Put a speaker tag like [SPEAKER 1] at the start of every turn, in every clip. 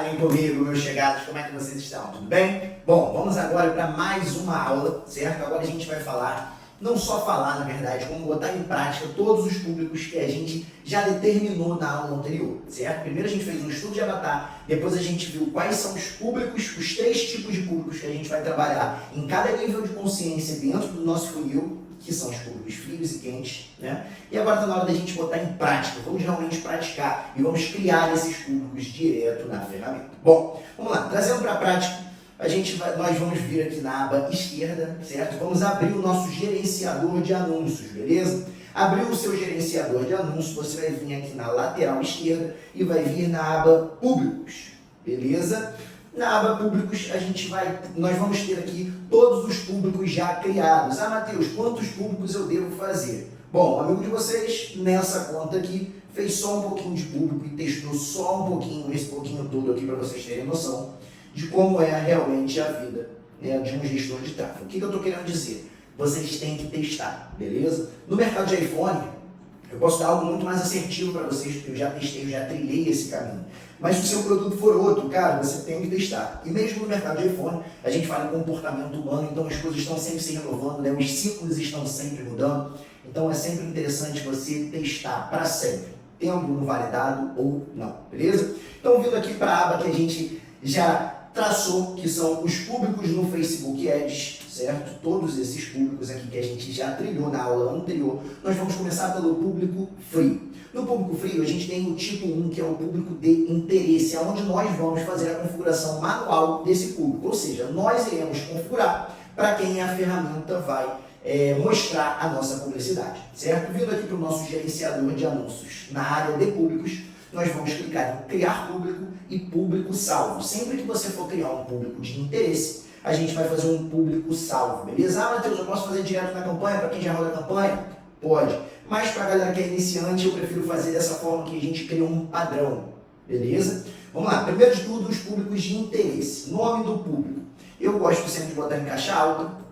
[SPEAKER 1] Falem comigo, meus chegados, como é que vocês estão? Tudo bem? Bom, vamos agora para mais uma aula, certo? Agora a gente vai falar, não só falar, na verdade, como botar em prática todos os públicos que a gente já determinou na aula anterior, certo? Primeiro a gente fez um estudo de avatar, depois a gente viu quais são os públicos, os 3 tipos de públicos que a gente vai trabalhar em cada nível de consciência dentro do nosso funil, que são os públicos frios e quentes, né? E agora está na hora da gente botar em prática, vamos realmente praticar e vamos criar esses públicos direto na ferramenta. Bom, vamos lá, trazendo para a prática, nós vamos vir aqui na aba esquerda, certo? Vamos abrir o nosso gerenciador de anúncios, beleza? Abriu o seu gerenciador de anúncios, você vai vir aqui na lateral esquerda e vai vir na aba públicos, beleza? Na aba públicos, nós vamos ter aqui todos os públicos já criados. Ah, Matheus, quantos públicos eu devo fazer? Bom, o amigo de vocês, nessa conta aqui, fez só um pouquinho de público e testou só um pouquinho, esse pouquinho todo aqui, para vocês terem noção de como é realmente a vida, né, de um gestor de tráfego. O que eu estou querendo dizer? Vocês têm que testar, beleza? No mercado de iPhone, eu posso dar algo muito mais assertivo para vocês, porque eu já testei, eu já trilhei esse caminho. Mas se o seu produto for outro, cara, você tem que testar. E mesmo no mercado de iPhone, a gente fala em comportamento humano, então as coisas estão sempre se renovando, né? Os ciclos estão sempre mudando. Então é sempre interessante você testar para sempre, tendo um validado ou não, beleza? Então vindo aqui para a aba que a gente já traçou, que são os públicos no Facebook Ads, certo? Todos esses públicos aqui que a gente já trilhou na aula anterior, nós vamos começar pelo público frio. No público frio, a gente tem o tipo 1, que é o público de interesse, onde nós vamos fazer a configuração manual desse público, ou seja, nós iremos configurar para quem a ferramenta vai mostrar a nossa publicidade, certo? Vindo aqui para o nosso gerenciador de anúncios, na área de públicos, nós vamos clicar em criar público e público salvo. Sempre que você for criar um público de interesse, a gente vai fazer um público salvo, beleza? Ah, Matheus, eu posso fazer direto na campanha, para quem já roda a campanha? Pode. Mas para a galera que é iniciante, eu prefiro fazer dessa forma que a gente cria um padrão, beleza? Vamos lá, primeiro de tudo, os públicos de interesse. Nome do público. Eu gosto sempre de botar em caixa alta,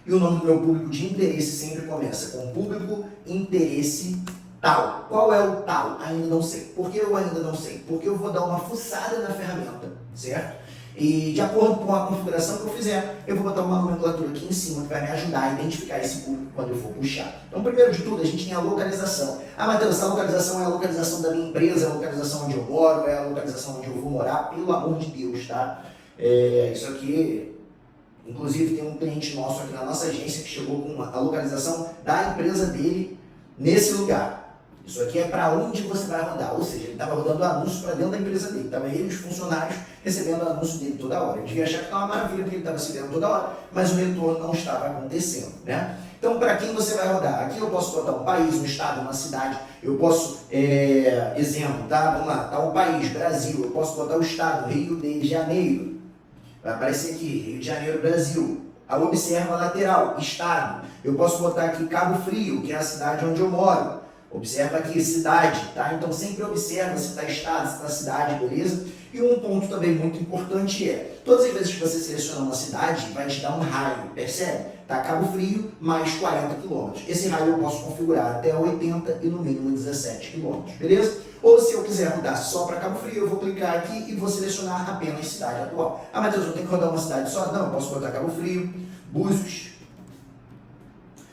[SPEAKER 1] e o nome do meu público de interesse sempre começa com público interesse tal. Qual é o tal? Ainda não sei. Por que eu ainda não sei? Porque eu vou dar uma fuçada na ferramenta, certo? E de acordo com a configuração que eu fizer, eu vou botar uma nomenclatura aqui em cima que vai me ajudar a identificar esse público quando eu for puxar. Então, primeiro de tudo, a gente tem a localização. Ah, Matheus, essa localização é a localização da minha empresa, é a localização onde eu moro, é a localização onde eu vou morar, pelo amor de Deus, tá? Isso aqui, inclusive, tem um cliente nosso aqui na nossa agência que chegou com a localização da empresa dele nesse lugar. Isso aqui é para onde você vai rodar, ou seja, ele estava rodando anúncio para dentro da empresa dele, estava ele e os funcionários recebendo anúncio dele toda hora. Ele devia achar que estava uma maravilha porque ele estava recebendo toda hora, mas o retorno não estava acontecendo, né? Então, para quem você vai rodar? Aqui eu posso botar um país, um estado, uma cidade, eu posso, exemplo, tá? Vamos lá, tá o país, Brasil, eu posso botar o estado, Rio de Janeiro, vai aparecer aqui, Rio de Janeiro, Brasil. A observa lateral, estado, eu posso botar aqui Cabo Frio, que é a cidade onde eu moro. Observa aqui cidade, tá? Então sempre observa se está estado, se está cidade, beleza? E um ponto também muito importante é, todas as vezes que você seleciona uma cidade, vai te dar um raio, percebe? Tá Cabo Frio mais 40 km. Esse raio eu posso configurar até 80 e no mínimo 17 km, beleza? Ou se eu quiser rodar só para Cabo Frio, eu vou clicar aqui e vou selecionar apenas cidade atual. Ah, Matheus, eu tenho que rodar uma cidade só? Não, eu posso botar Cabo Frio, Búzios,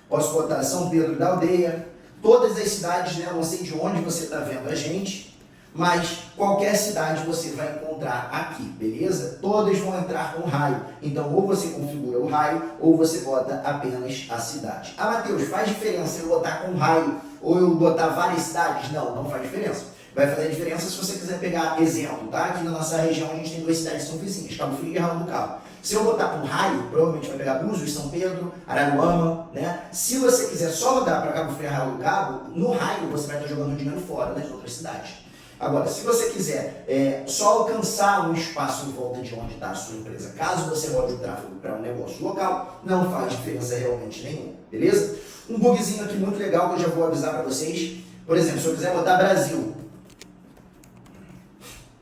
[SPEAKER 1] posso botar São Pedro da Aldeia, todas as cidades, né? Eu não sei de onde você está vendo a gente, mas qualquer cidade você vai encontrar aqui, beleza? Todas vão entrar com raio. Então, ou você configura o raio, ou você bota apenas a cidade. Ah, Matheus, faz diferença eu botar com raio ou eu botar várias cidades? Não, não faz diferença. Vai fazer diferença se você quiser pegar exemplo, tá? Aqui na nossa região a gente tem 2 cidades que são vizinhas, Cabo Frio e Arraial do Cabo. Se eu botar com raio, provavelmente vai pegar Búzios, São Pedro, Araruama, né? Se você quiser só rodar para Cabo Frio e Arraial do Cabo, no raio você vai estar jogando dinheiro fora das outras cidades. Agora, se você quiser só alcançar um espaço em volta de onde está a sua empresa, caso você rode o tráfego para um negócio local, não faz diferença realmente nenhuma, beleza? Um bugzinho aqui muito legal que eu já vou avisar para vocês. Por exemplo, se eu quiser botar Brasil,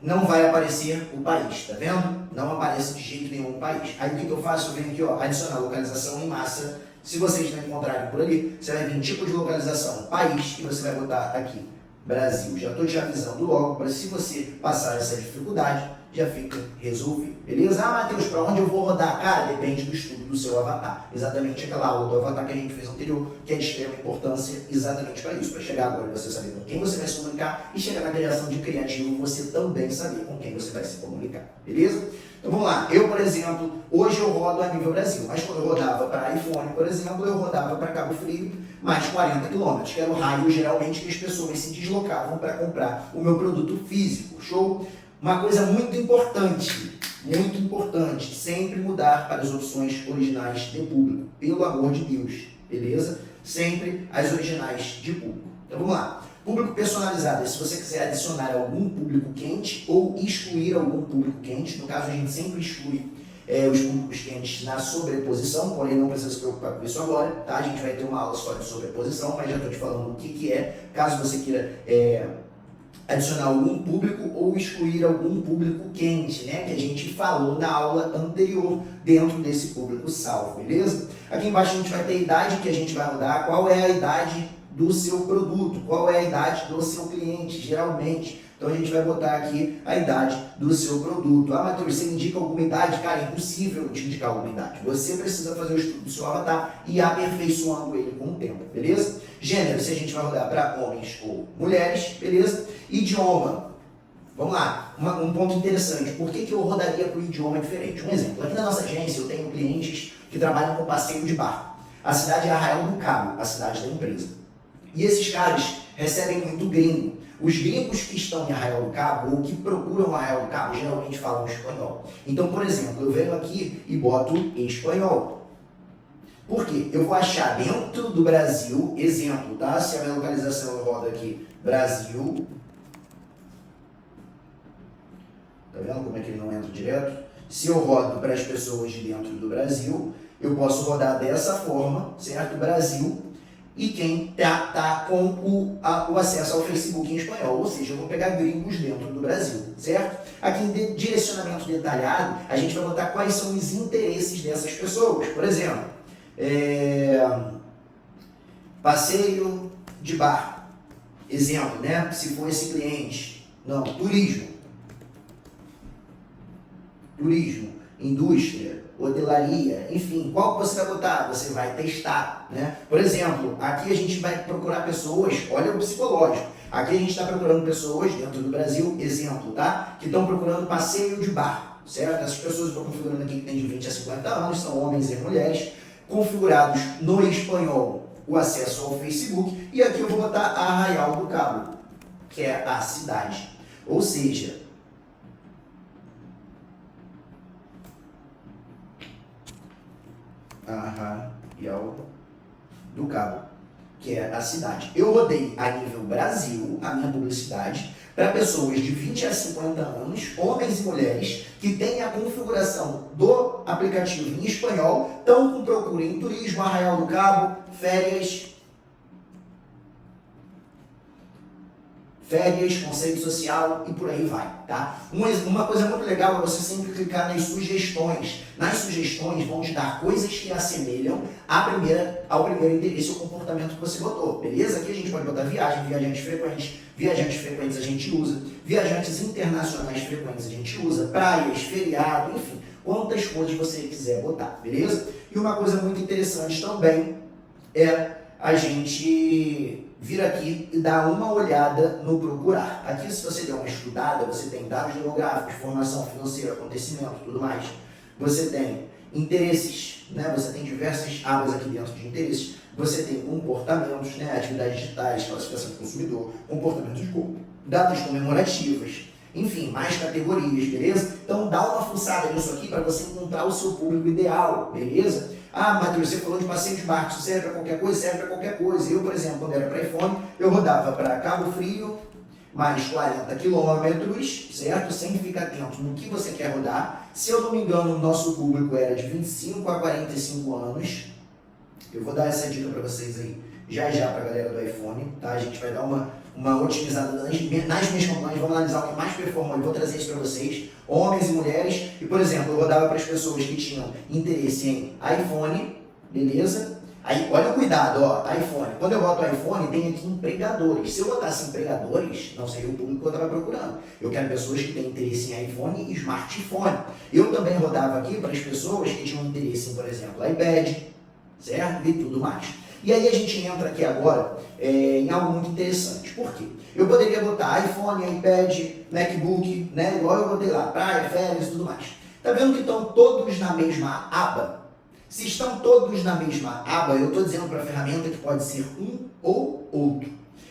[SPEAKER 1] não vai aparecer o país, tá vendo? Não aparece de jeito nenhum o país. Aí o que eu faço? Eu venho aqui, ó, adicionar localização em massa. Se vocês não encontrarem por ali, você vai vir tipo de localização, país, e você vai botar aqui Brasil. Já estou te avisando logo para se você passar essa dificuldade, já fica resolvido, beleza? Ah, Matheus, para onde eu vou rodar? Cara, depende do estudo do seu avatar. Exatamente aquela aula do avatar que a gente fez anterior, que é de extrema importância exatamente para isso, para chegar agora você saber com quem você vai se comunicar e chegar na criação de criativo, você também saber com quem você vai se comunicar, beleza? Então vamos lá, eu, por exemplo, hoje eu rodo a nível Brasil, mas quando eu rodava para iPhone, por exemplo, eu rodava para Cabo Frio mais 40 quilômetros, que era o raio geralmente que as pessoas se deslocavam para comprar o meu produto físico, show? Uma coisa muito importante, sempre mudar para as opções originais de público, pelo amor de Deus, beleza? Sempre as originais de público. Então vamos lá. Público personalizado, se você quiser adicionar algum público quente ou excluir algum público quente, no caso a gente sempre exclui os públicos quentes na sobreposição, porém não precisa se preocupar com isso agora, tá? A gente vai ter uma aula só de sobreposição, mas já estou te falando o que é, caso você queira adicionar algum público ou excluir algum público quente, né? Que a gente falou na aula anterior dentro desse público salvo, beleza? Aqui embaixo a gente vai ter a idade que a gente vai rodar, qual é a idade do seu produto, qual é a idade do seu cliente, geralmente. Então a gente vai botar aqui a idade do seu produto. Ah, Matheus, você indica alguma idade? Cara, é impossível te indicar alguma idade. Você precisa fazer o estudo do seu avatar e ir aperfeiçoando ele com o tempo, beleza? Gênero, se a gente vai rodar para homens ou mulheres, beleza? Idioma. Vamos lá, um ponto interessante. Por que eu rodaria para o idioma diferente? Um exemplo, aqui na nossa agência eu tenho clientes que trabalham com passeio de barco. A cidade é Arraial do Cabo, a cidade da empresa. E esses caras recebem muito gringo. Os gringos que estão em Arraial do Cabo ou que procuram Arraial do Cabo geralmente falam espanhol. Então, por exemplo, eu venho aqui e boto espanhol. Por quê? Eu vou achar dentro do Brasil, exemplo, tá? Se a minha localização eu rodo aqui, Brasil. Tá vendo como é que ele não entra direto? Se eu rodo para as pessoas de dentro do Brasil, eu posso rodar dessa forma, certo? Brasil. E quem tá com o acesso ao Facebook em espanhol, ou seja, eu vou pegar gringos dentro do Brasil, certo? Aqui em direcionamento detalhado, a gente vai botar quais são os interesses dessas pessoas. Por exemplo, passeio de barco, exemplo, né? Se for esse cliente, não, turismo, indústria, hotelaria, enfim, qual que você vai botar? Você vai testar, né? Por exemplo, aqui a gente vai procurar pessoas, olha o psicológico, aqui a gente está procurando pessoas dentro do Brasil, exemplo, tá? Que estão procurando passeio de barco, certo? Essas pessoas eu estou configurando aqui que tem de 20 a 50 anos, são homens e mulheres, configurados no espanhol o acesso ao Facebook, e aqui eu vou botar Arraial do Cabo, que é a cidade, ou seja, Arraial do Cabo, que é a cidade. Eu rodei a nível Brasil a minha publicidade para pessoas de 20 a 50 anos, homens e mulheres, que têm a configuração do aplicativo em espanhol, estão com procura em turismo, Arraial do Cabo, férias, conceito social e por aí vai, tá? Uma coisa muito legal é você sempre clicar nas sugestões. Nas sugestões vão te dar coisas que assemelham ao primeiro interesse ou comportamento que você botou, beleza? Aqui a gente pode botar viagem, viajantes frequentes a gente usa, viajantes internacionais frequentes a gente usa, praias, feriado, enfim, quantas coisas você quiser botar, beleza? E uma coisa muito interessante também é a gente vir aqui e dar uma olhada no procurar. Aqui, se você der uma estudada, você tem dados demográficos, formação financeira, acontecimento, tudo mais. Você tem interesses, né? Você tem diversas abas aqui dentro de interesses. Você tem comportamentos, né? Atividades digitais, classificação do consumidor, comportamento de corpo, datas comemorativas, enfim, mais categorias, beleza? Então, dá uma fuçada nisso aqui para você encontrar o seu público ideal, beleza? Ah, Matheus, você falou de passeio de barco, isso serve para qualquer coisa? Serve para qualquer coisa. Eu, por exemplo, quando era para iPhone, eu rodava para Cabo Frio, mais 40 quilômetros, certo? Sempre fica atento no que você quer rodar. Se eu não me engano, o nosso público era de 25 a 45 anos. Eu vou dar essa dica para vocês aí já para a galera do iPhone, tá? A gente vai dar uma otimizada nas minhas campanhas, vamos analisar o que mais performou e vou trazer isso para vocês, homens e mulheres. E, por exemplo, eu rodava para as pessoas que tinham interesse em iPhone, beleza? Aí, olha o cuidado, ó, iPhone. Quando eu boto iPhone, tem aqui empregadores. Se eu botasse empregadores, não seria o público que eu estava procurando. Eu quero pessoas que têm interesse em iPhone e smartphone. Eu também rodava aqui para as pessoas que tinham interesse em, por exemplo, iPad, certo? E tudo mais. E aí a gente entra aqui agora em algo muito interessante. Por quê? Eu poderia botar iPhone, iPad, MacBook, né? Igual eu botei lá, praia, férias e tudo mais. Tá vendo que estão todos na mesma aba? Se estão todos na mesma aba, eu estou dizendo para a ferramenta que pode ser um ou outro.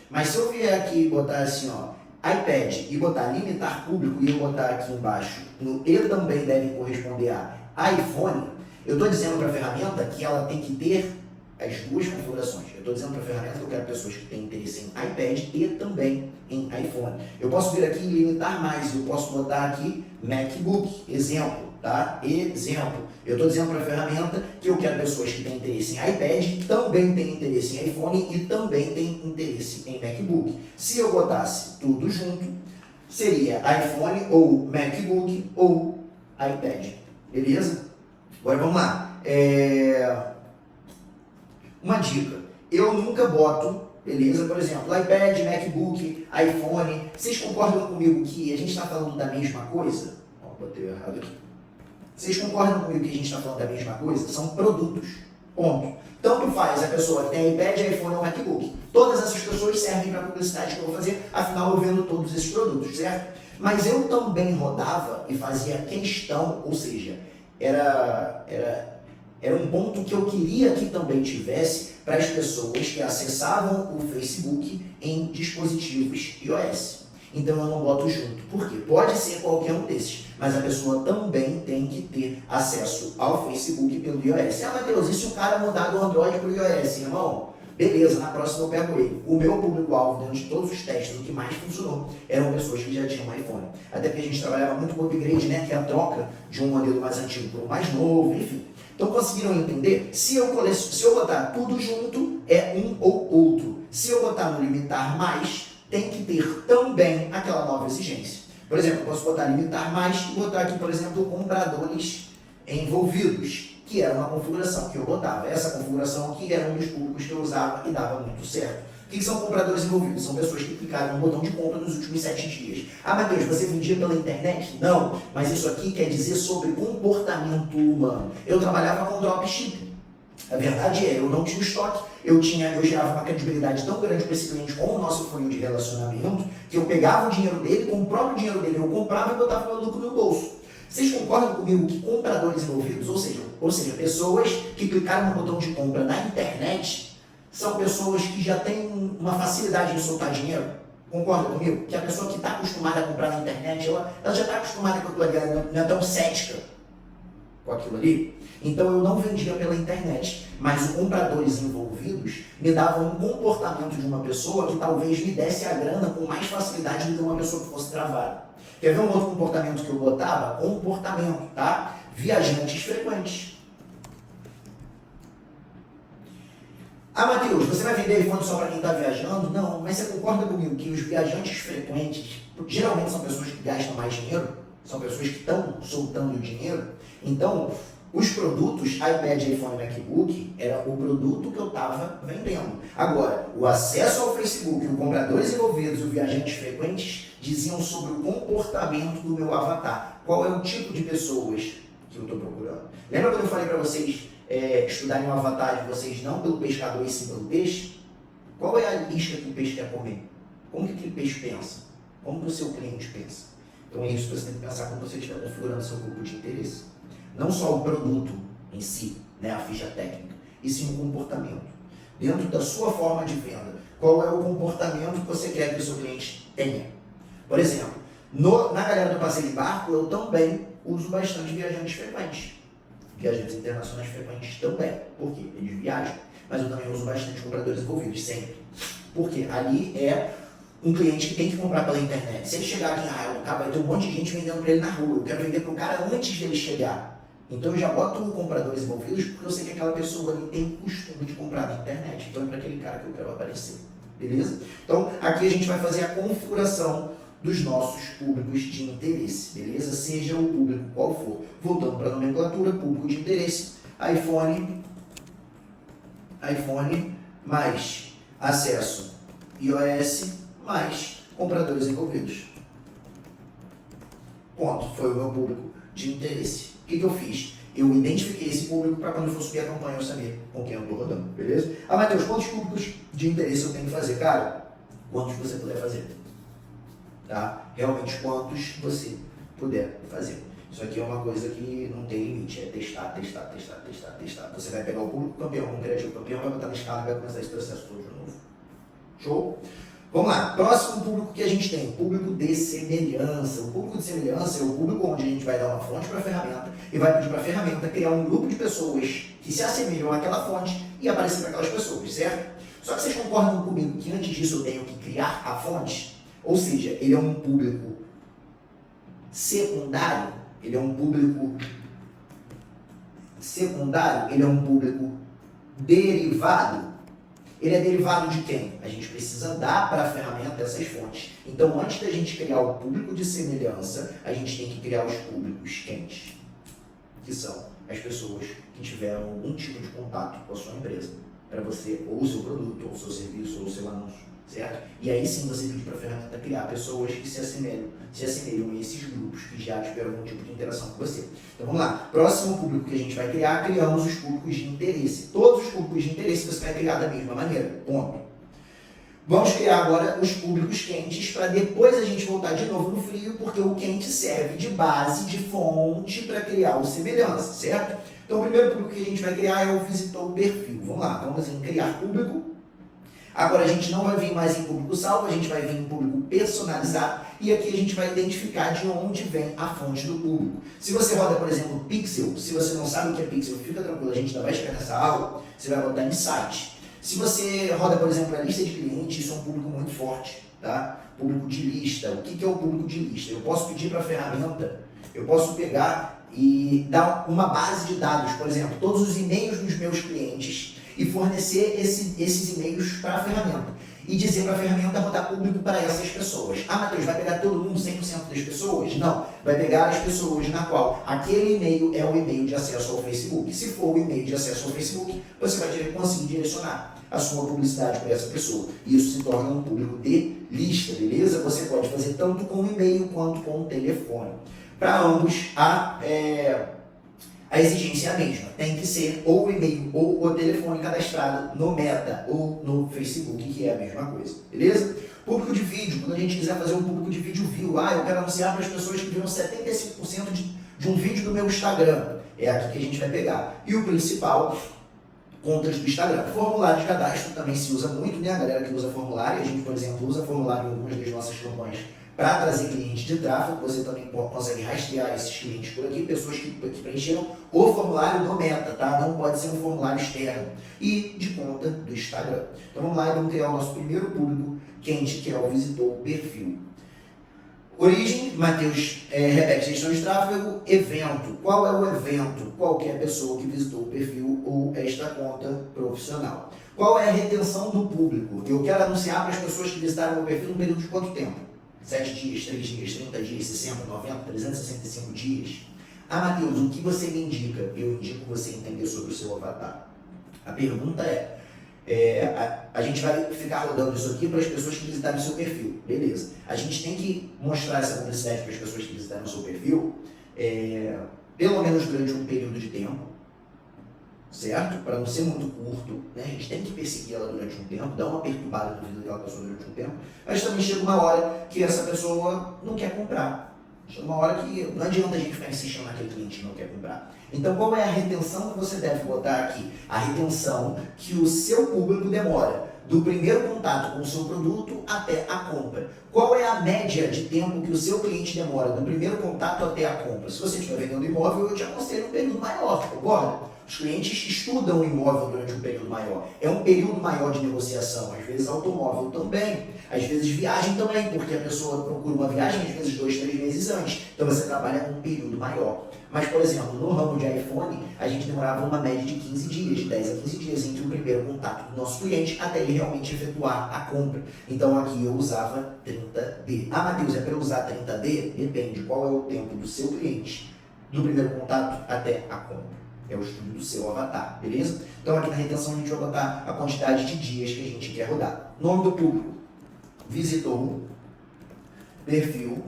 [SPEAKER 1] Mas se eu vier aqui e botar assim, ó, iPad e botar limitar público e eu botar aqui embaixo no e também deve corresponder a iPhone, eu estou dizendo para a ferramenta que ela tem que ter as duas configurações. Eu estou dizendo para a ferramenta que eu quero pessoas que têm interesse em iPad e também em iPhone. Eu posso vir aqui e limitar mais, eu posso botar aqui MacBook, exemplo. Tá? Exemplo, eu estou dizendo para a ferramenta que eu quero pessoas que têm interesse em iPad, também têm interesse em iPhone e também têm interesse em MacBook. Se eu botasse tudo junto, seria iPhone ou MacBook ou iPad. Beleza? Agora vamos lá. Uma dica, eu nunca boto, beleza? Por exemplo, iPad, MacBook, iPhone. Vocês concordam comigo que a gente está falando da mesma coisa? Ó, botei errado aqui. Vocês concordam comigo que a gente está falando da mesma coisa? São produtos. Ponto. Tanto faz a pessoa que tem iPad, iPhone ou MacBook. Todas essas pessoas servem para a publicidade que eu vou fazer, afinal eu vendo todos esses produtos, certo? Mas eu também rodava e fazia questão, ou seja, era um ponto que eu queria que também tivesse para as pessoas que acessavam o Facebook em dispositivos iOS. Então eu não boto junto. Por quê? Pode ser qualquer um desses, mas a pessoa também tem que ter acesso ao Facebook pelo iOS. Ah, Matheus, e se o cara mudar do Android para o iOS, irmão? Beleza, na próxima eu pego ele. O meu público-alvo, dentro de todos os testes, o que mais funcionou eram pessoas que já tinham um iPhone. Até porque a gente trabalhava muito com upgrade, né? Que é a troca de um modelo mais antigo para um mais novo, enfim. Então conseguiram entender? Se eu botar tudo junto, é um ou outro. Se eu botar no limitar mais, tem que ter também aquela nova exigência. Por exemplo, eu posso botar limitar mais e botar aqui, por exemplo, compradores envolvidos, que era uma configuração que eu botava. Essa configuração aqui era um dos públicos que eu usava e dava muito certo. O que são compradores envolvidos? São pessoas que clicaram no botão de compra nos últimos 7 dias. Ah, Matheus, você vendia pela internet? Não, mas isso aqui quer dizer sobre comportamento humano. Eu trabalhava com dropshipping. A verdade é, eu não tinha estoque, eu gerava uma credibilidade tão grande para esse cliente com o nosso funil de relacionamento, que eu pegava o dinheiro dele, com o próprio dinheiro dele eu comprava e botava meu lucro no bolso. Vocês concordam comigo que compradores envolvidos, ou seja, pessoas que clicaram no botão de compra na internet, são pessoas que já têm uma facilidade em soltar dinheiro? Concorda comigo? Que a pessoa que está acostumada a comprar na internet, ela já está acostumada com aquilo ali, ela não é tão cética com aquilo ali. Então eu não vendia pela internet, mas os compradores envolvidos me davam um comportamento de uma pessoa que talvez me desse a grana com mais facilidade do que uma pessoa que fosse travada. Quer ver um outro comportamento que eu botava? Comportamento, tá? Viajantes frequentes. Ah, Matheus, você vai vender iPhone só para quem está viajando? Não, mas você concorda comigo que os viajantes frequentes geralmente são pessoas que gastam mais dinheiro? São pessoas que estão soltando dinheiro? Então, os produtos iPad, iPhone e MacBook era o produto que eu estava vendendo. Agora, o acesso ao Facebook, os compradores envolvidos e os viajantes frequentes diziam sobre o comportamento do meu avatar. Qual é o tipo de pessoas que eu estou procurando? Lembra quando eu falei para vocês estudarem o avatar de vocês não pelo pescador e sim pelo peixe? Qual é a isca que o peixe quer comer? Como que aquele peixe pensa? Como que o seu cliente pensa? Então é isso que você tem que pensar quando você estiver configurando seu grupo de interesse. Não só o produto em si, né, a ficha técnica, e sim o comportamento. Dentro da sua forma de venda, qual é o comportamento que você quer que o seu cliente tenha? Por exemplo, na galera do passeio de barco, eu também uso bastante viajantes frequentes. Viajantes internacionais frequentes também. Por quê? Eles viajam. Mas eu também uso bastante compradores envolvidos, sempre. Porque ali é um cliente que tem que comprar pela internet. Se ele chegar aqui em Araraquara, vai ter um monte de gente vendendo para ele na rua. Eu quero vender para o cara antes dele chegar. Então eu já boto compradores envolvidos porque eu sei que aquela pessoa ali tem costume de comprar na internet. Então é para aquele cara que eu quero aparecer. Beleza? Então aqui a gente vai fazer a configuração dos nossos públicos de interesse. Beleza? Seja o público qual for. Voltando para a nomenclatura, público de interesse, iPhone, iPhone, mais acesso iOS, mais compradores envolvidos. Ponto. Foi o meu público de interesse. O que eu fiz? Eu identifiquei esse público para quando eu for subir a campanha eu saber com quem eu estou rodando, beleza? Ah, Matheus, quantos públicos de interesse eu tenho que fazer? Cara, quantos você puder fazer. Tá? Realmente quantos você puder fazer. Isso aqui é uma coisa que não tem limite, é testar. Você vai pegar o público campeão, um criativo campeão, vai botar na escala e vai começar esse processo todo de novo. Show? Vamos lá, próximo público que a gente tem, público de semelhança. O público de semelhança é o público onde a gente vai dar uma fonte para a ferramenta e vai pedir para a ferramenta criar um grupo de pessoas que se assemelham àquela fonte e aparecer para aquelas pessoas, certo? Só que vocês concordam comigo que antes disso eu tenho que criar a fonte? Ou seja, ele é um público secundário, ele é um público secundário, ele é um público derivado. Ele é derivado de quem? A gente precisa dar para a ferramenta essas fontes. Então, antes da gente criar o público de semelhança, a gente tem que criar os públicos quentes, que são as pessoas que tiveram algum tipo de contato com a sua empresa, para você, ou o seu produto, ou o seu serviço, ou o seu anúncio, certo? E aí sim você pede para a ferramenta criar pessoas que se assemelham a esses grupos que já tiveram algum tipo de interação com você. Então vamos lá, próximo público que a gente vai criar, criamos os públicos de interesse. Todos os públicos de interesse você vai criar da mesma maneira, ponto. Vamos criar agora os públicos quentes para depois a gente voltar de novo no frio, porque o quente serve de base, de fonte para criar o semelhança, certo? Então o primeiro público que a gente vai criar é o visitou o perfil. Vamos lá, vamos em criar público. Agora a gente não vai vir mais em público salvo, a gente vai vir em público personalizado e aqui a gente vai identificar de onde vem a fonte do público. Se você roda, por exemplo, Pixel, se você não sabe o que é Pixel, fica tranquilo, a gente ainda vai chegar nessa aula, você vai botar em site. Se você roda, por exemplo, a lista de clientes, isso é um público muito forte, tá? Público de lista. O que é o público de lista? Eu posso pedir para a ferramenta, eu posso pegar e dar uma base de dados, por exemplo, todos os e-mails dos meus clientes e fornecer esses e-mails para a ferramenta. E dizer para a ferramenta botar público para essas pessoas. Ah, Matheus, vai pegar todo mundo, 100% das pessoas? Não. Vai pegar as pessoas na qual aquele e-mail é o e-mail de acesso ao Facebook. Se for o e-mail de acesso ao Facebook, você vai conseguir direcionar a sua publicidade para essa pessoa. E isso se torna um público de lista, beleza? Você pode fazer tanto com e-mail quanto com o telefone. Para ambos, a exigência é a mesma, tem que ser ou o e-mail ou o telefone cadastrado no Meta ou no Facebook, que é a mesma coisa, beleza? Público de vídeo, quando a gente quiser fazer um público de vídeo view, eu quero anunciar para as pessoas que viram 75% de um vídeo do meu Instagram, é aqui que a gente vai pegar. E o principal, contas do Instagram. Formulário de cadastro também se usa muito, né? A galera que usa formulário, a gente, por exemplo, usa formulário em algumas das nossas campanhas para trazer clientes de tráfego, você também consegue rastrear esses clientes por aqui, pessoas que preencheram o formulário do Meta, tá? Não pode ser um formulário externo. E de conta do Instagram. Então vamos lá e vamos criar o nosso primeiro público quente, que é o visitou o perfil. Origem, Matheus, repete, gestão de tráfego, evento. Qual é o evento? Qualquer pessoa que visitou o perfil ou esta conta profissional. Qual é a retenção do público? Eu quero anunciar para as pessoas que visitaram o perfil num período de quanto tempo? 7 dias, 3 dias, 30 dias, 60, 90, 365 dias. Ah, Matheus, o que você me indica? Eu indico você entender sobre o seu avatar. A pergunta a gente vai ficar rodando isso aqui para as pessoas que visitaram o seu perfil. Beleza. A gente tem que mostrar essa publicidade para as pessoas que visitaram o seu perfil, pelo menos durante um período de tempo, certo? Para não ser muito curto, né? A gente tem que perseguir ela durante um tempo, dar uma perturbada na vida daquela pessoa durante um tempo, mas também chega uma hora que essa pessoa não quer comprar. Chega uma hora que não adianta a gente ficar insistindo naquele cliente que não quer comprar. Então, qual é a retenção que você deve botar aqui? A retenção que o seu público demora do primeiro contato com o seu produto até a compra. Qual é a média de tempo que o seu cliente demora do primeiro contato até a compra? Se você estiver vendendo imóvel, eu te aconselho um período maior, concorda? Os clientes estudam o imóvel durante um período maior. É um período maior de negociação. Às vezes automóvel também. Às vezes viagem também, porque a pessoa procura uma viagem, às vezes 2, 3 meses antes. Então você trabalha com um período maior. Mas, por exemplo, no ramo de iPhone, a gente demorava uma média de 15 dias, de 10 a 15 dias entre o primeiro contato do nosso cliente até ele realmente efetuar a compra. Então aqui eu usava 30D. Ah, Matheus, é para eu usar 30D? Depende qual é o tempo do seu cliente, do primeiro contato até a compra. É o estudo do seu avatar, beleza? Então aqui na retenção a gente vai botar a quantidade de dias que a gente quer rodar. Nome do público: visitou perfil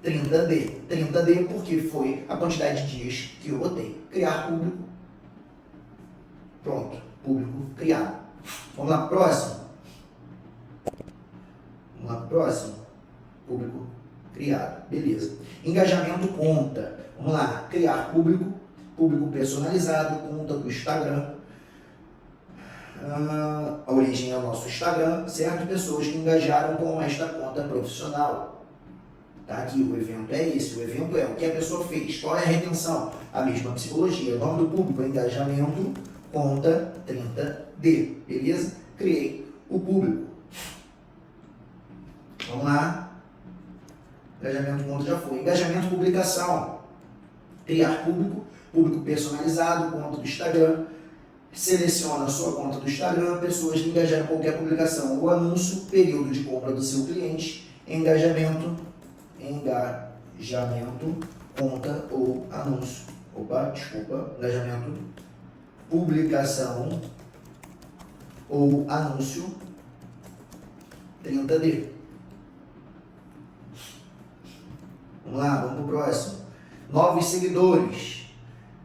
[SPEAKER 1] 30D. 30D porque foi a quantidade de dias que eu botei. Criar público. Pronto, público criado. Vamos lá, próximo. Público criado, beleza. Engajamento conta. Vamos lá, criar público personalizado, conta do Instagram. A origem é o nosso Instagram, certo? Pessoas que engajaram com esta conta profissional. Tá aqui, o evento é esse, o evento é o que a pessoa fez, qual é a retenção? A mesma psicologia, o nome do público é engajamento, conta 30D, beleza? Criei o público. Vamos lá. Engajamento, conta já foi. Engajamento, publicação. Criar público personalizado, conta do Instagram. Seleciona a sua conta do Instagram, pessoas que engajaram em qualquer publicação ou anúncio, período de compra do seu cliente, engajamento, conta ou anúncio. Engajamento, publicação ou anúncio 30D. Vamos lá, vamos para o próximo. Novos seguidores.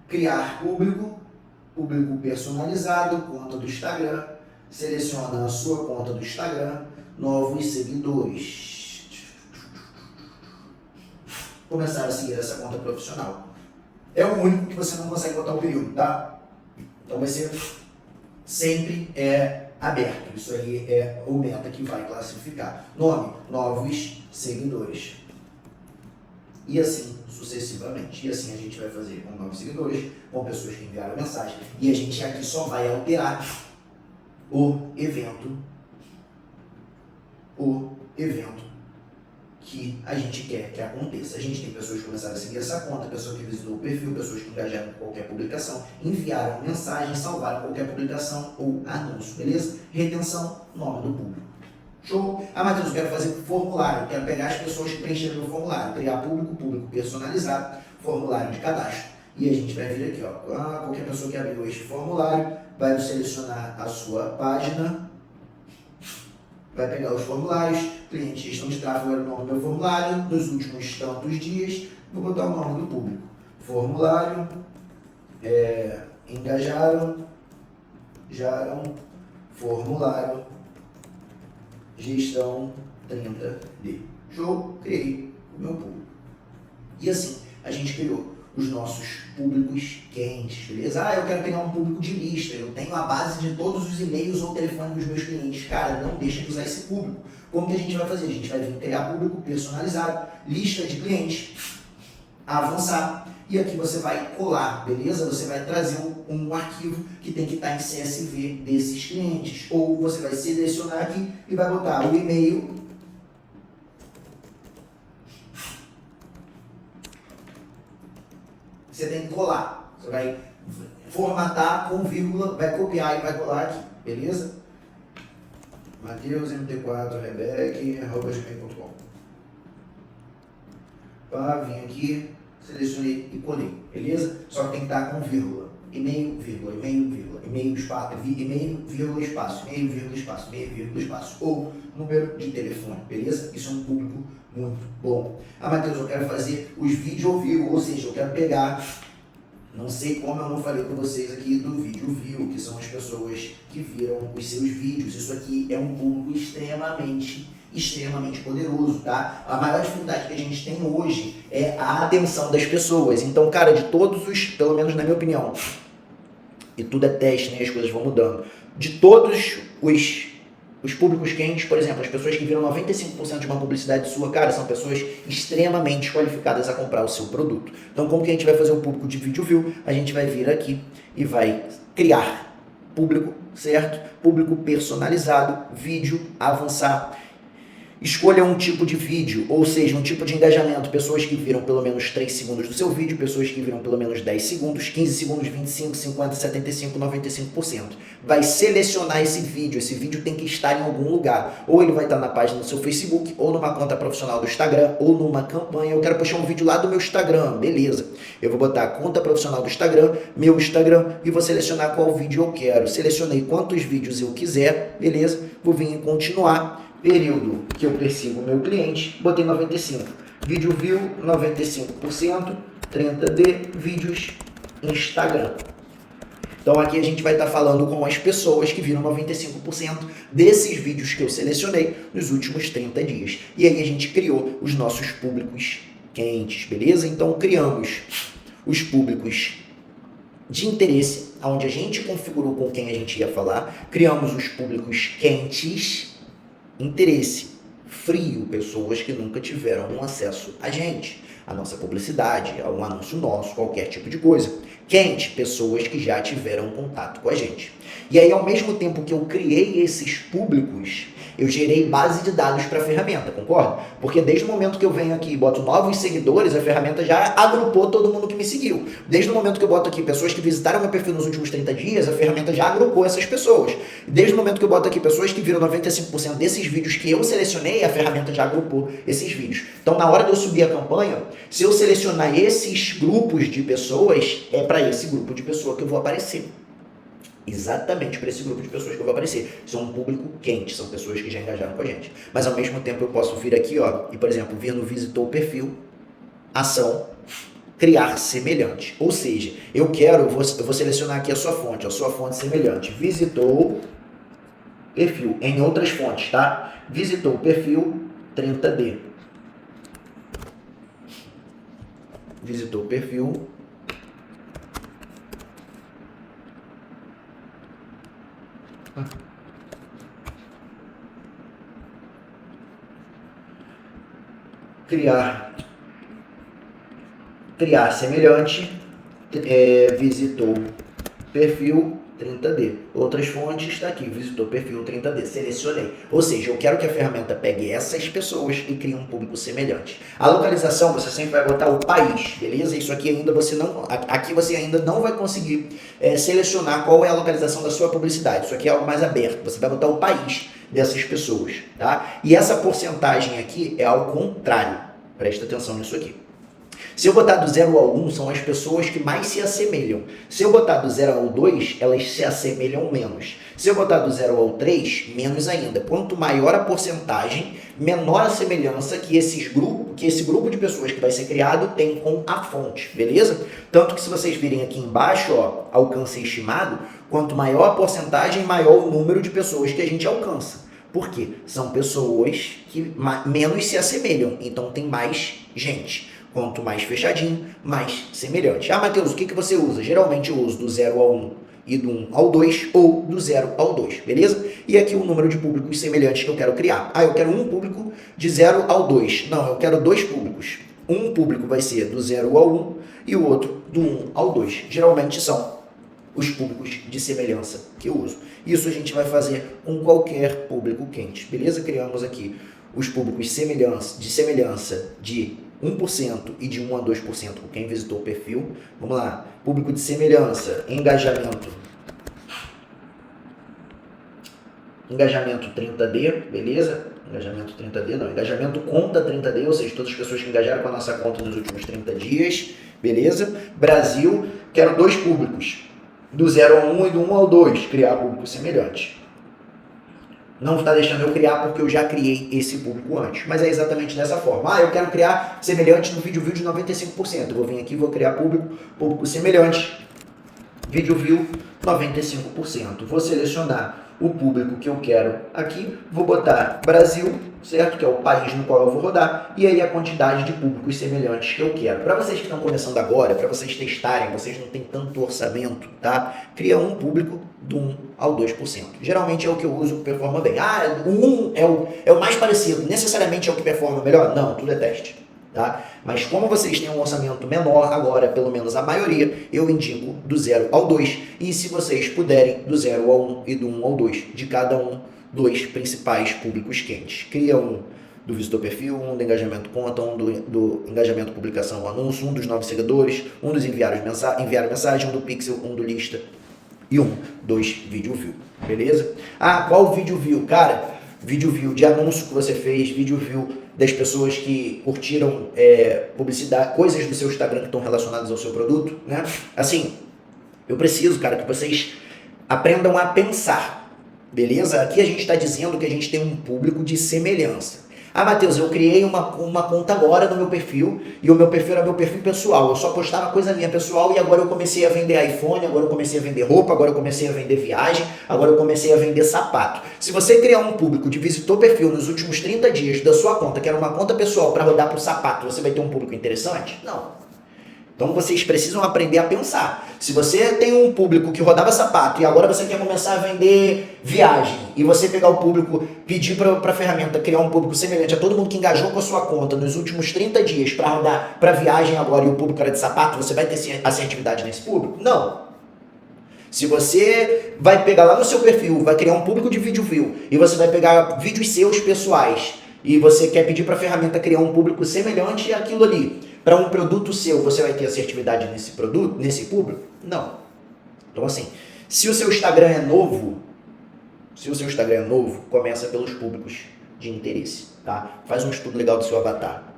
[SPEAKER 1] Criar público personalizado, conta do Instagram, seleciona a sua conta do Instagram, novos seguidores. Começar a seguir essa conta profissional. É o único que você não consegue botar o período, tá? Então vai ser sempre aberto. Isso aí é o meta que vai classificar. Nome, novos seguidores. E assim sucessivamente. E assim a gente vai fazer com novos seguidores, com pessoas que enviaram mensagem. E a gente aqui só vai alterar o evento que a gente quer que aconteça. A gente tem pessoas que começaram a seguir essa conta, pessoas que visitou o perfil, pessoas que engajaram com qualquer publicação, enviaram mensagem, salvaram qualquer publicação ou anúncio, beleza? Retenção, nome do público. Show? Matheus, eu quero fazer formulário, eu quero pegar as pessoas que preencheram o formulário, criar público personalizado, formulário de cadastro. E a gente vai vir aqui, ó, qualquer pessoa que abriu este formulário vai selecionar a sua página, vai pegar os formulários, cliente gestão de tráfego era o nome do meu formulário, nos últimos tantos dias, vou botar o nome do público. Formulário, engajaram, formulário, gestão 30D. Show? Criei o meu público. E assim, a gente criou os nossos públicos quentes, beleza? Eu quero pegar um público de lista, eu tenho a base de todos os e-mails ou telefone dos meus clientes. Cara, não deixa de usar esse público. Como que a gente vai fazer? A gente vai vir criar público personalizado, lista de clientes, avançar. E aqui você vai colar, beleza? Você vai trazer um arquivo que tem que estar em CSV desses clientes. Ou você vai selecionar aqui e vai botar o e-mail. Você tem que colar. Você vai formatar com vírgula, vai copiar e vai colar aqui, beleza? mateusmt4rebec@gmail.com. Vim aqui, selecionei e colei, beleza? Só que tem que estar com vírgula. E-mail, vírgula, e-mail, vírgula, e-mail, espaço, e-mail, vírgula, espaço, e-mail, vírgula, espaço, e-mail, vírgula, espaço, ou número de telefone, beleza? Isso é um público muito bom. Matheus, eu quero fazer os vídeos ao vivo, ou seja, eu quero pegar, não sei como eu não falei para vocês aqui do vídeo view, que são as pessoas que viram os seus vídeos. Isso aqui é um público extremamente poderoso, tá? A maior dificuldade que a gente tem hoje é a atenção das pessoas. Então, cara, de todos os, pelo menos na minha opinião, e tudo é teste, né? As coisas vão mudando. De todos os públicos quentes, por exemplo, as pessoas que viram 95% de uma publicidade sua, cara, são pessoas extremamente qualificadas a comprar o seu produto. Então, como que a gente vai fazer um público de vídeo view? A gente vai vir aqui e vai criar público, certo? Público personalizado, vídeo, avançar. Escolha um tipo de vídeo, ou seja, um tipo de engajamento. Pessoas que viram pelo menos 3 segundos do seu vídeo, pessoas que viram pelo menos 10 segundos, 15 segundos, 25, 50, 75, 95%. Vai selecionar esse vídeo tem que estar em algum lugar. Ou ele vai estar na página do seu Facebook, ou numa conta profissional do Instagram, ou numa campanha. Eu quero puxar um vídeo lá do meu Instagram, beleza. Eu vou botar a conta profissional do Instagram, meu Instagram, e vou selecionar qual vídeo eu quero. Selecionei quantos vídeos eu quiser, beleza. Vou vir em continuar. Período que eu persigo o meu cliente, botei 95. Vídeo view, 95%, 30D, vídeos Instagram. Então aqui a gente vai estar falando com as pessoas que viram 95% desses vídeos que eu selecionei nos últimos 30 dias. E aí a gente criou os nossos públicos quentes, beleza? Então criamos os públicos de interesse, onde a gente configurou com quem a gente ia falar, criamos os públicos quentes, interesse, frio, pessoas que nunca tiveram um acesso a gente, a nossa publicidade, a um anúncio nosso, qualquer tipo de coisa. Quente, pessoas que já tiveram contato com a gente. E aí, ao mesmo tempo que eu criei esses públicos, eu gerei base de dados para a ferramenta, concorda? Porque desde o momento que eu venho aqui e boto novos seguidores, a ferramenta já agrupou todo mundo que me seguiu. Desde o momento que eu boto aqui pessoas que visitaram meu perfil nos últimos 30 dias, a ferramenta já agrupou essas pessoas. Desde o momento que eu boto aqui pessoas que viram 95% desses vídeos que eu selecionei, a ferramenta já agrupou esses vídeos. Então, na hora de eu subir a campanha, se eu selecionar esses grupos de pessoas, é para esse grupo de pessoa que eu vou aparecer. Exatamente para esse grupo de pessoas que eu vou aparecer. São um público quente, são pessoas que já engajaram com a gente. Mas ao mesmo tempo eu posso vir aqui, ó, e por exemplo, vir no visitou o perfil, ação, criar semelhante. Ou seja, eu vou selecionar aqui a sua fonte semelhante. Visitou perfil, em outras fontes, tá? Visitou o perfil 30D. Visitou o perfil criar semelhante, visitou perfil 30D. Outras fontes está aqui, visitou perfil 30D, selecionei. Ou seja, eu quero que a ferramenta pegue essas pessoas e crie um público semelhante. A localização, você sempre vai botar o país, beleza? Isso aqui ainda aqui você ainda não vai conseguir selecionar qual é a localização da sua publicidade. Isso aqui é algo mais aberto, você vai botar o país dessas pessoas, tá? E essa porcentagem aqui é ao contrário. Presta atenção nisso aqui. Se eu botar do 0 ao 1, são as pessoas que mais se assemelham. Se eu botar do 0 ao 2, elas se assemelham menos. Se eu botar do 0 ao 3, menos ainda. Quanto maior a porcentagem, menor a semelhança que esse grupo de pessoas que vai ser criado tem com a fonte, beleza? Tanto que se vocês virem aqui embaixo, ó, alcance estimado, quanto maior a porcentagem, maior o número de pessoas que a gente alcança. Por quê? São pessoas que menos se assemelham, então tem mais gente. Quanto mais fechadinho, mais semelhante. Ah, Matheus, o que você usa? Geralmente eu uso do 0 ao 1 e do 1 ao 2 ou do 0 ao 2, beleza? E aqui o número de públicos semelhantes que eu quero criar. Ah, eu quero um público de 0 ao 2. Não, eu quero dois públicos. Um público vai ser do 0 ao 1 e o outro do 1 ao 2. Geralmente são os públicos de semelhança que eu uso. Isso a gente vai fazer com qualquer público quente, beleza? Criamos aqui os públicos de semelhança de 1% e de 1 a 2% com quem visitou o perfil. Vamos lá. Público de semelhança, engajamento 30D, beleza? Engajamento 30D, não. Engajamento conta 30D, ou seja, todas as pessoas que engajaram com a nossa conta nos últimos 30 dias, beleza? Brasil, quero dois públicos, do 0 ao 1 e do 1 ao 2, criar público semelhante. Não está deixando eu criar porque eu já criei esse público antes. Mas é exatamente dessa forma. Ah, eu quero criar semelhante no vídeo view de 95%. Eu vou vir aqui e vou criar público semelhante. Vídeo view 95%. Vou selecionar o público que eu quero aqui. Vou botar Brasil, certo? Que é o país no qual eu vou rodar. E aí a quantidade de públicos semelhantes que eu quero. Para vocês que estão começando agora, para vocês testarem, vocês não têm tanto orçamento, tá? Cria um público do 1 ao 2%. Geralmente é o que eu uso que performa bem. Ah, o 1 é o mais parecido. Necessariamente é o que performa melhor? Não, tudo é teste. Tá? Mas como vocês têm um orçamento menor agora, pelo menos a maioria, eu indico do 0 ao 2. E se vocês puderem, do 0 ao 1 e do 1 ao 2. De cada um, dois principais públicos quentes. Cria um do visitor perfil, um do engajamento conta, um do engajamento publicação anúncio, um dos novos seguidores, um dos enviar mensagem, um do pixel, um do lista e um dos vídeo view, beleza? Ah, qual vídeo view? Cara, vídeo view de anúncio que você fez, vídeo view das pessoas que curtiram publicidade, coisas do seu Instagram que estão relacionadas ao seu produto, né? Assim, eu preciso, cara, que vocês aprendam a pensar, beleza? Aqui a gente está dizendo que a gente tem um público de semelhança. Ah, Matheus, eu criei uma conta agora no meu perfil, e o meu perfil era meu perfil pessoal, eu só postava coisa minha pessoal, e agora eu comecei a vender iPhone, agora eu comecei a vender roupa, agora eu comecei a vender viagem, agora eu comecei a vender sapato. Se você criar um público de visitor perfil nos últimos 30 dias da sua conta, que era uma conta pessoal para rodar pro sapato, você vai ter um público interessante? Não. Então vocês precisam aprender a pensar. Se você tem um público que rodava sapato e agora você quer começar a vender viagem e você pegar o público, pedir para a ferramenta criar um público semelhante a todo mundo que engajou com a sua conta nos últimos 30 dias para rodar para viagem agora e o público era de sapato, você vai ter assertividade nesse público? Não. Se você vai pegar lá no seu perfil, vai criar um público de vídeo view e você vai pegar vídeos seus pessoais e você quer pedir para a ferramenta criar um público semelhante àquilo ali, para um produto seu, você vai ter assertividade nesse produto, nesse público? Não. Então assim, se o seu Instagram é novo, começa pelos públicos de interesse, tá? Faz um estudo legal do seu avatar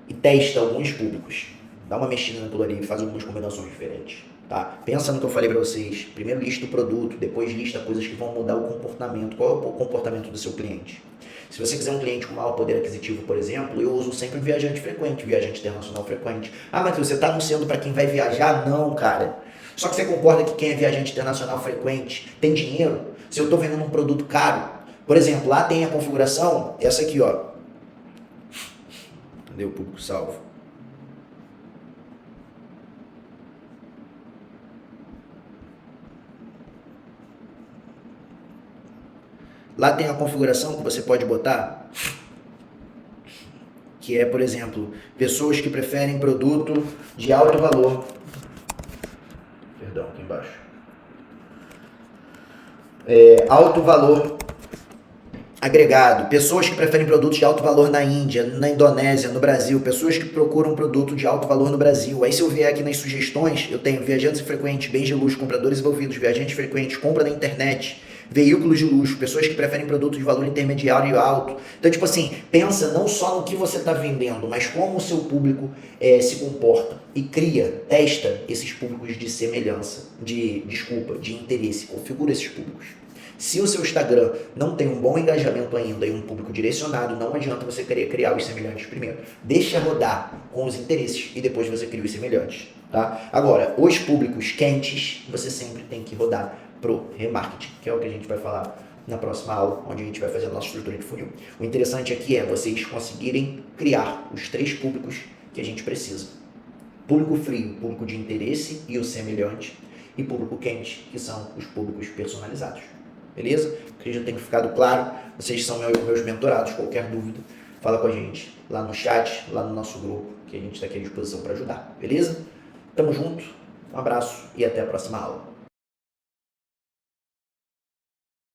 [SPEAKER 1] e testa alguns públicos. Dá uma mexida naquilo ali e faz algumas combinações diferentes, tá? Pensa no que eu falei para vocês. Primeiro lista o produto, depois lista coisas que vão mudar o comportamento. Qual é o comportamento do seu cliente? Se você quiser um cliente com maior poder aquisitivo, por exemplo, eu uso sempre viajante frequente, viajante internacional frequente. Ah, Matheus, você está anunciando para quem vai viajar? Não, cara. Só que você concorda que quem é viajante internacional frequente tem dinheiro? Se eu estou vendendo um produto caro, por exemplo, lá tem a configuração, essa aqui, ó. Cadê o público salvo? Lá tem a configuração que você pode botar, que é, por exemplo, pessoas que preferem produto de alto valor. Perdão, aqui embaixo. Alto valor agregado. Pessoas que preferem produtos de alto valor na Índia, na Indonésia, no Brasil. Pessoas que procuram produto de alto valor no Brasil. Aí se eu vier aqui nas sugestões, eu tenho viajantes frequentes, bens de luxo, compradores envolvidos, viajantes frequentes, compra na internet, veículos de luxo, pessoas que preferem produtos de valor intermediário e alto. Então, tipo assim, pensa não só no que você está vendendo, mas como o seu público se comporta. E cria, testa esses públicos de semelhança, de interesse, configura esses públicos. Se o seu Instagram não tem um bom engajamento ainda e um público direcionado, não adianta você querer criar os semelhantes primeiro. Deixa rodar com os interesses e depois você cria os semelhantes, tá? Agora, os públicos quentes, você sempre tem que rodar pro remarketing, que é o que a gente vai falar na próxima aula, onde a gente vai fazer a nossa estrutura de funil. O interessante aqui é vocês conseguirem criar os 3 públicos que a gente precisa. Público frio, público de interesse e o semelhante, e público quente, que são os públicos personalizados. Beleza? Acredito que tenha ficado claro. Vocês são meus mentorados. Qualquer dúvida, fala com a gente lá no chat, lá no nosso grupo, que a gente está aqui à disposição para ajudar. Beleza? Tamo junto, um abraço e até a próxima aula.